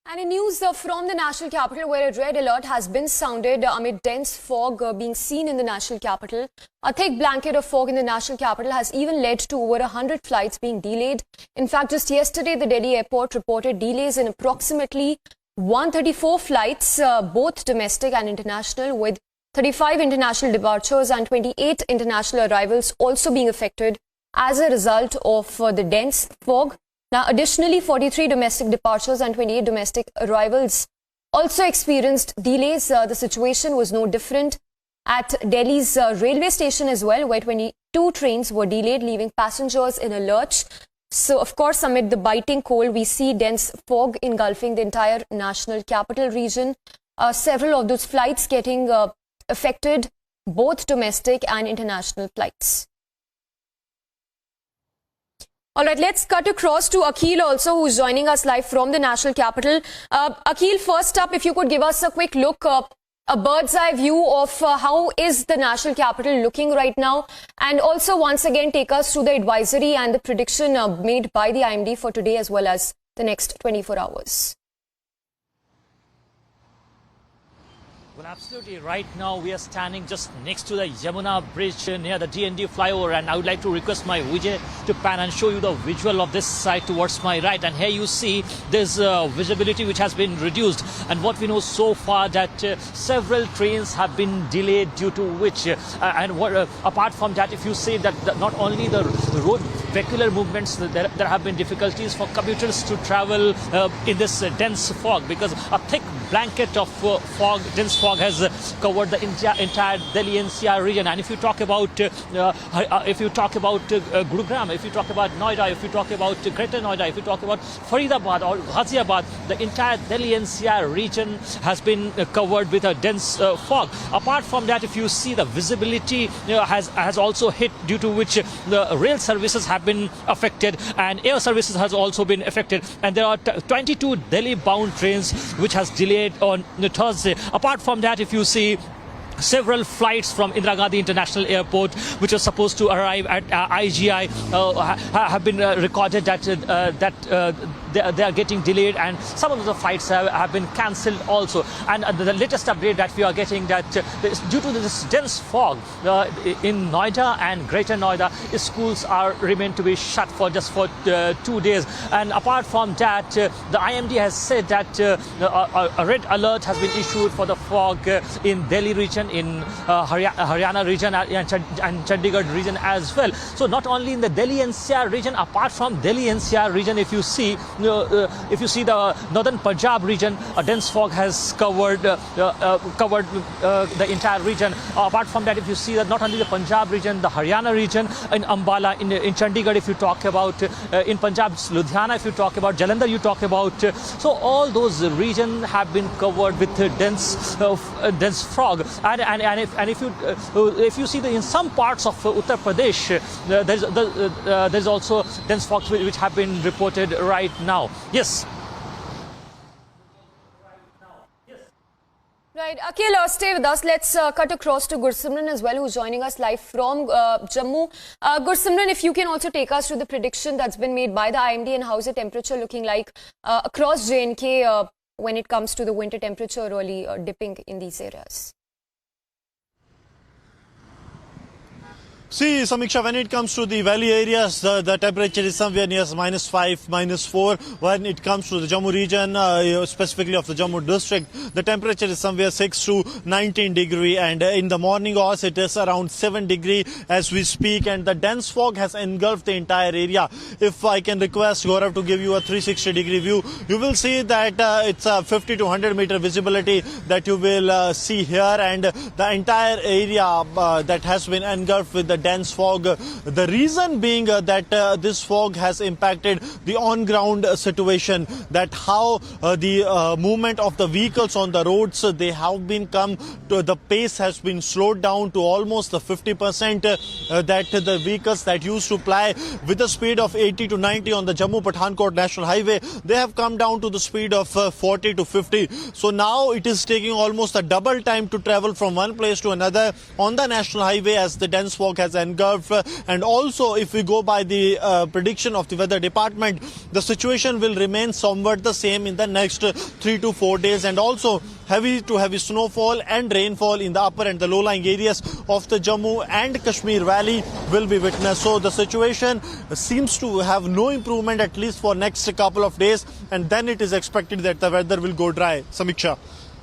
And in news from the national capital, where a red alert has been sounded amid dense fog being seen in the national capital. A thick blanket of fog in the national capital has even led to over 100 flights being delayed. In fact, just yesterday, the Delhi airport reported delays in approximately 134 flights, both domestic and international, with 35 international departures and 28 international arrivals also being affected as a result of the dense fog. Now, additionally, 43 domestic departures and 28 domestic arrivals also experienced delays. The situation was no different at Delhi's railway station as well, where 22 trains were delayed, leaving passengers in a lurch. So, of course, amid the biting cold, we see dense fog engulfing the entire national capital region. Several of those flights getting affected, both domestic and international flights. All right, let's cut across to Akhil also, who's joining us live from the national capital. Akhil, first up, if you could give us a quick look, a bird's eye view of how is the national capital looking right now, and also once again take us through the advisory and the prediction made by the IMD for today as well as the next 24 hours. Well, absolutely. Right now, we are standing just next to the Yamuna bridge near the DND flyover, and I would like to request my Vijay to pan and show you the visual of this side towards my right. And here you see there's visibility which has been reduced, and what we know so far that several trains have been delayed due to which, apart from that, if you say that not only the road vehicular movements, there have been difficulties for commuters to travel in this dense fog, because a thick blanket of dense fog has covered the entire Delhi NCR region. And if you talk about Gurugram, if you talk about Noida, if you talk about Greater Noida, if you talk about Faridabad or Ghaziabad, the entire Delhi NCR region has been covered with a dense fog. Apart from that, if you see, the visibility has also hit, due to which the rail services have been affected and air services has also been affected. And there are 22 Delhi-bound trains which has delayed on Thursday. Apart from that, if you see, several flights from Indira Gandhi International Airport, which are supposed to arrive at IGI, have been recorded that they are getting delayed, and some of the flights have been cancelled also. And the latest update that we are getting, that due to this dense fog in Noida and Greater Noida, schools remain to be shut for 2 days. And apart from that, the IMD has said that a red alert has been issued for the fog in Delhi region, in Haryana region and Chandigarh region as well. So not only in the Delhi NCR region, apart from Delhi NCR region, if you see the northern Punjab region, a dense fog has covered the entire region. Apart from that, if you see that not only the Punjab region, the Haryana region, in Ambala, in Chandigarh, if you talk about, in Punjab, Ludhiana, if you talk about, Jalandhar, you talk about, so all those regions have been covered with dense fog. And if you see that in some parts of Uttar Pradesh, there's also dense fog which have been reported right now. Yes. Right, Akhil, stay with us. Let's cut across to Gursimran as well, who's joining us live from Jammu. Gursimran, if you can also take us through the prediction that's been made by the IMD, and how's the temperature looking like across J&K when it comes to the winter temperature really dipping in these areas? See, Samiksha, when it comes to the valley areas, the temperature is somewhere near -5, -4. When it comes to the Jammu region, specifically of the Jammu district, the temperature is somewhere 6 to 19 degree. And in the morning hours, it is around 7 degree as we speak. And the dense fog has engulfed the entire area. If I can request Gaurav to give you a 360-degree view, you will see that it's a 50 to 100 meter visibility that you will see here. And the entire area that has been engulfed with the dense fog. The reason being that this fog has impacted the on-ground situation, that how the movement of the vehicles on the roads, they have been the pace has been slowed down to almost the 50%, that the vehicles that used to ply with the speed of 80 to 90 on the Jammu-Pathankot National Highway, they have come down to the speed of 40 to 50. So now it is taking almost a double time to travel from one place to another on the National Highway, as the dense fog has engulfed. And also, if we go by the prediction of the weather department, the situation will remain somewhat the same in the next 3 to 4 days. And also, heavy to heavy snowfall and rainfall in the upper and the low-lying areas of the Jammu and Kashmir Valley will be witnessed. So the situation seems to have no improvement, at least for next couple of days, and then it is expected that the weather will go dry. Samiksha.